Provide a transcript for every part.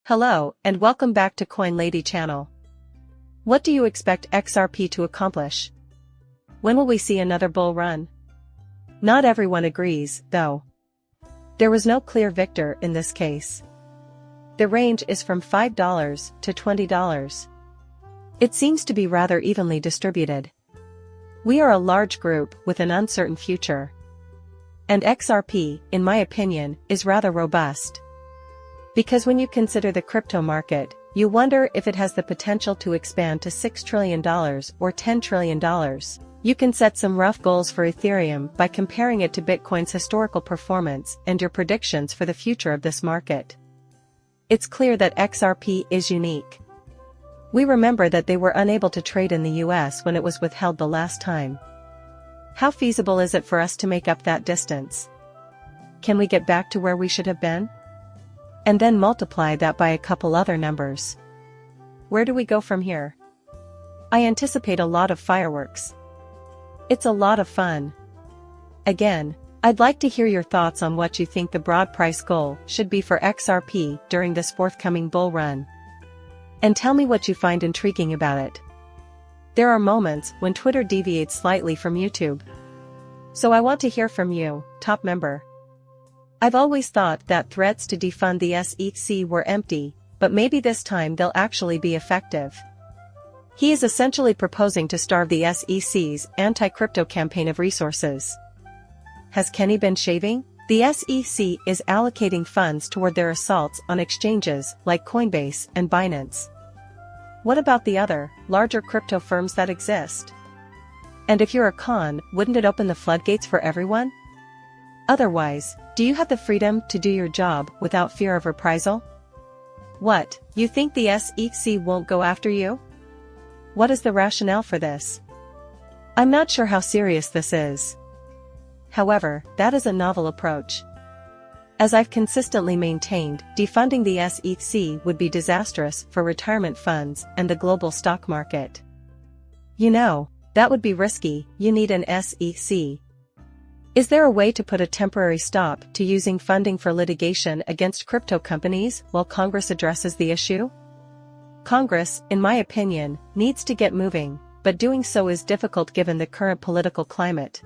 Hello, and welcome back to Coin Lady channel. What do you expect XRP to accomplish? When will we see another bull run? Not everyone agrees, though. There was no clear victor in this case. The range is from $5 to $20. It seems to be rather evenly distributed. We are a large group with an uncertain future. And XRP, in my opinion, is rather robust. Because when you consider the crypto market, you wonder if it has the potential to expand to $6 trillion or $10 trillion. You can set some rough goals for Ethereum by comparing it to Bitcoin's historical performance and your predictions for the future of this market. It's clear that XRP is unique. We remember that they were unable to trade in the US when it was withheld the last time. How feasible is it for us to make up that distance? Can we get back to where we should have been? And then multiply that by a couple other numbers. Where do we go from here? I anticipate a lot of fireworks. It's a lot of fun. Again, I'd like to hear your thoughts on what you think the broad price goal should be for XRP during this forthcoming bull run. And tell me what you find intriguing about it. There are moments when Twitter deviates slightly from YouTube. So I want to hear from you, top member. I've always thought that threats to defund the SEC were empty, but maybe this time they'll actually be effective. He is essentially proposing to starve the SEC's anti-crypto campaign of resources. Has Kenny been shaving? The SEC is allocating funds toward their assaults on exchanges like Coinbase and Binance. What about the other, larger crypto firms that exist? And if you're a con, wouldn't it open the floodgates for everyone? Otherwise, do you have the freedom to do your job without fear of reprisal? What, you think the SEC won't go after you? What is the rationale for this? I'm not sure how serious this is. However, that is a novel approach. As I've consistently maintained, defunding the SEC would be disastrous for retirement funds and the global stock market. You know, that would be risky. You need an SEC. Is there a way to put a temporary stop to using funding for litigation against crypto companies while Congress addresses the issue? Congress, in my opinion, needs to get moving, but doing so is difficult given the current political climate.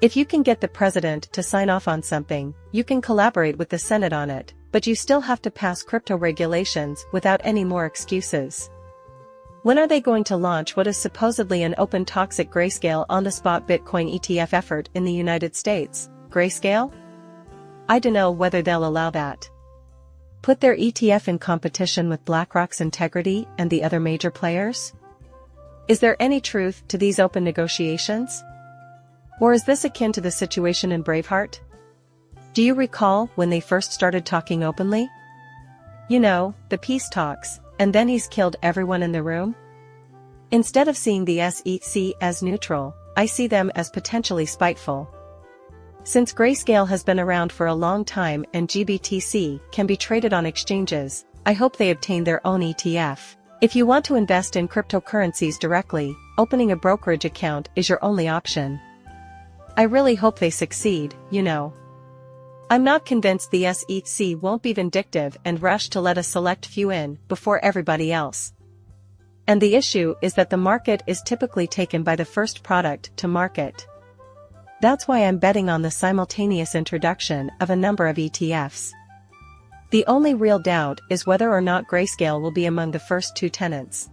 If you can get the president to sign off on something, you can collaborate with the Senate on it, but you still have to pass crypto regulations without any more excuses. When are they going to launch what is supposedly an open toxic Grayscale on-the-spot Bitcoin ETF effort in the United States? Grayscale? I don't know whether they'll allow that. Put their ETF in competition with BlackRock's Integrity and the other major players? Is there any truth to these open negotiations? Or is this akin to the situation in Braveheart? Do you recall when they first started talking openly? You know, the peace talks. And then he's killed everyone in the room? Instead of seeing the SEC as neutral, I see them as potentially spiteful. Since Grayscale has been around for a long time and GBTC can be traded on exchanges, I hope they obtain their own ETF. If you want to invest in cryptocurrencies directly, opening a brokerage account is your only option. I really hope they succeed, you know. I'm not convinced the SEC won't be vindictive and rush to let a select few in before everybody else. And the issue is that the market is typically taken by the first product to market. That's why I'm betting on the simultaneous introduction of a number of ETFs. The only real doubt is whether or not Grayscale will be among the first two tenants.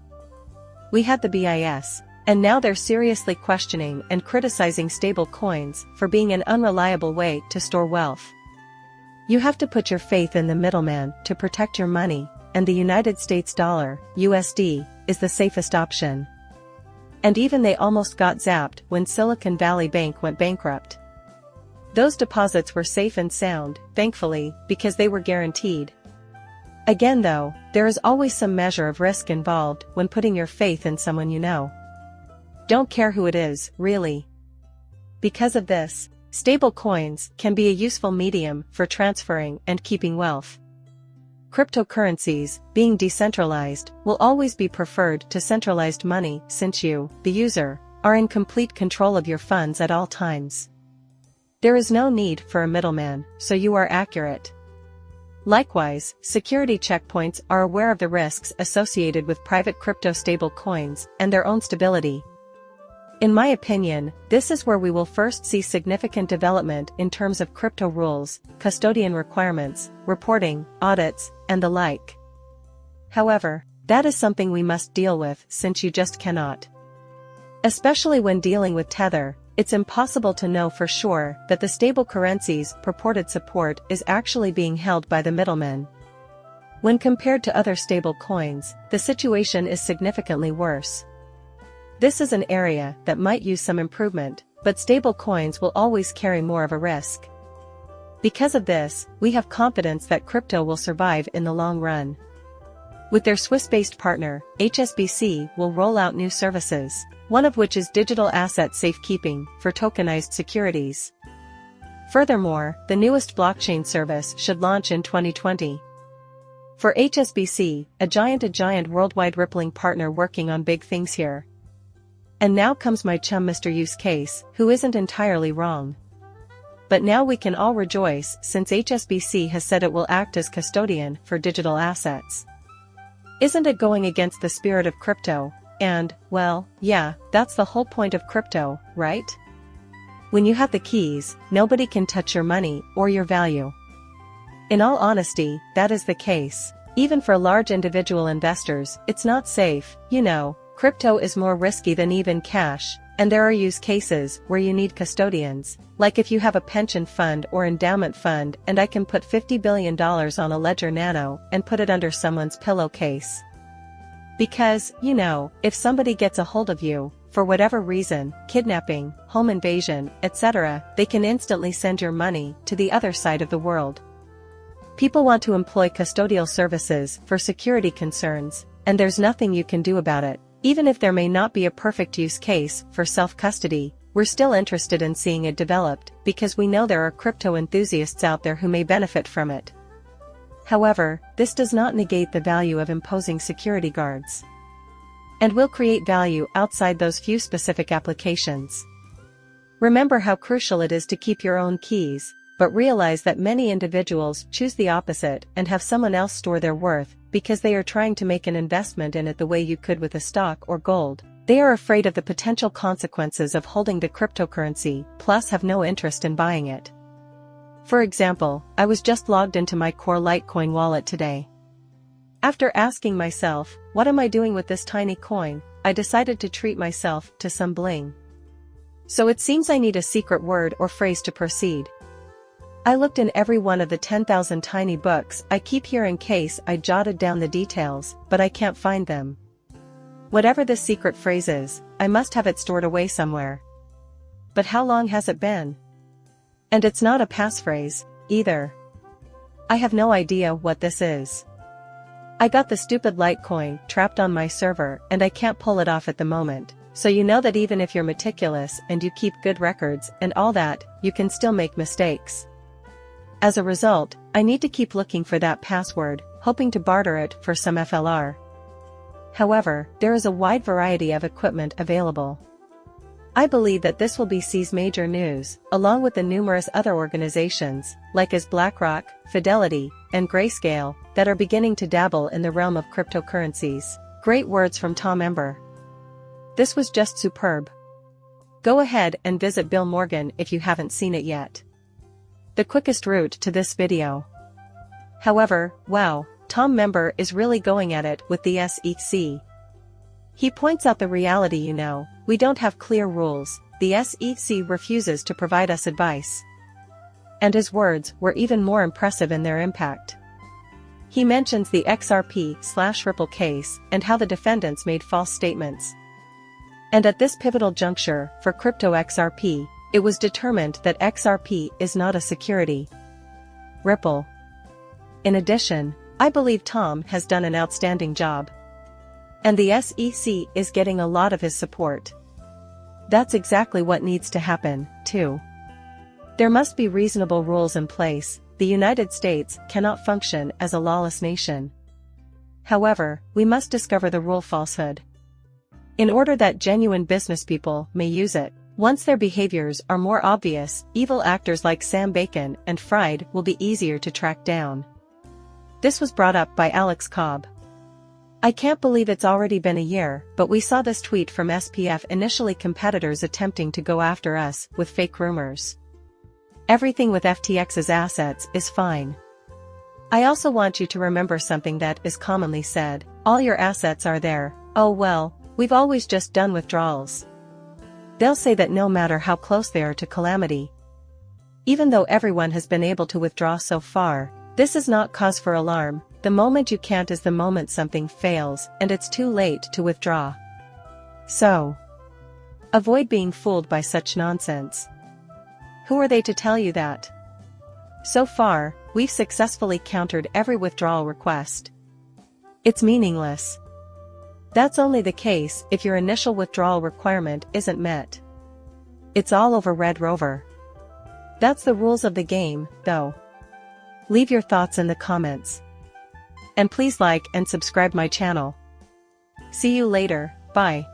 We had the BIS, and now they're seriously questioning and criticizing stable coins for being an unreliable way to store wealth. You have to put your faith in the middleman to protect your money, and the United States dollar, USD, is the safest option. And even they almost got zapped when Silicon Valley Bank went bankrupt. Those deposits were safe and sound, thankfully, because they were guaranteed. Again though, there is always some measure of risk involved when putting your faith in someone you know. Don't care who it is, really. Because of this, stable coins can be a useful medium for transferring and keeping wealth. Cryptocurrencies, being decentralized, will always be preferred to centralized money since you, the user, are in complete control of your funds at all times. There is no need for a middleman, so you are accurate. Likewise, security checkpoints are aware of the risks associated with private crypto stable coins and their own stability. In my opinion, this is where we will first see significant development in terms of crypto rules, custodian requirements, reporting, audits, and the like. However, that is something we must deal with since you just cannot. Especially when dealing with Tether, it's impossible to know for sure that the stable currency's purported support is actually being held by the middlemen. When compared to other stable coins, the situation is significantly worse. This is an area that might use some improvement, but stable coins will always carry more of a risk. Because of this, we have confidence that crypto will survive in the long run. With their Swiss-based partner, HSBC will roll out new services, one of which is digital asset safekeeping for tokenized securities. Furthermore, the newest blockchain service should launch in 2020. For HSBC, a giant worldwide rippling partner working on big things here. And now comes my chum Mr. Use Case, who isn't entirely wrong. But now we can all rejoice since HSBC has said it will act as custodian for digital assets. Isn't it going against the spirit of crypto? And, well, yeah, that's the whole point of crypto, right? When you have the keys, nobody can touch your money or your value. In all honesty, that is the case. Even for large individual investors, it's not safe, you know. Crypto is more risky than even cash, and there are use cases where you need custodians, like if you have a pension fund or endowment fund and I can put $50 billion on a Ledger Nano and put it under someone's pillowcase. Because, you know, if somebody gets a hold of you, for whatever reason, kidnapping, home invasion, etc., they can instantly send your money to the other side of the world. People want to employ custodial services for security concerns, and there's nothing you can do about it. Even if there may not be a perfect use case for self-custody, we're still interested in seeing it developed because we know there are crypto enthusiasts out there who may benefit from it. However, this does not negate the value of imposing security guards. And will create value outside those few specific applications. Remember how crucial it is to keep your own keys, but realize that many individuals choose the opposite and have someone else store their worth, because they are trying to make an investment in it the way you could with a stock or gold. They are afraid of the potential consequences of holding the cryptocurrency, plus have no interest in buying it. For example, I was just logged into my core Litecoin wallet today. After asking myself, what am I doing with this tiny coin, I decided to treat myself to some bling. So it seems I need a secret word or phrase to proceed. I looked in every one of the 10,000 tiny books I keep here in case I jotted down the details, but I can't find them. Whatever the secret phrase is, I must have it stored away somewhere. But how long has it been? And it's not a passphrase, either. I have no idea what this is. I got the stupid Litecoin trapped on my server and I can't pull it off at the moment, so you know that even if you're meticulous and you keep good records and all that, you can still make mistakes. As a result, I need to keep looking for that password, hoping to barter it for some FLR. However, there is a wide variety of equipment available. I believe that this will be C's major news, along with the numerous other organizations, like as BlackRock, Fidelity, and Grayscale, that are beginning to dabble in the realm of cryptocurrencies. Great words from Tom Ember. This was just superb. Go ahead and visit Bill Morgan if you haven't seen it yet. The quickest route to this video. However, wow, Tom Member is really going at it with the SEC. He points out the reality, you know, we don't have clear rules, the SEC refuses to provide us advice. And his words were even more impressive in their impact. He mentions the XRP/Ripple case and how the defendants made false statements. And at this pivotal juncture for crypto XRP, it was determined that XRP is not a security. Ripple. In addition, I believe Tom has done an outstanding job. And the SEC is getting a lot of his support. That's exactly what needs to happen, too. There must be reasonable rules in place. The United States cannot function as a lawless nation. However, we must discover the rule falsehood. In order that genuine business people may use it. Once their behaviors are more obvious, evil actors like Sam Bacon and Fried will be easier to track down. This was brought up by Alex Cobb. I can't believe it's already been a year, but we saw this tweet from SPF, initially competitors attempting to go after us with fake rumors. Everything with FTX's assets is fine. I also want you to remember something that is commonly said: all your assets are there. Oh well, we've always just done withdrawals. They'll say that no matter how close they are to calamity. Even though everyone has been able to withdraw so far, this is not cause for alarm. The moment you can't is the moment something fails and it's too late to withdraw. So, avoid being fooled by such nonsense. Who are they to tell you that? So far, we've successfully countered every withdrawal request. It's meaningless. That's only the case if your initial withdrawal requirement isn't met. It's all over Red Rover. That's the rules of the game, though. Leave your thoughts in the comments. And please like and subscribe my channel. See you later, bye.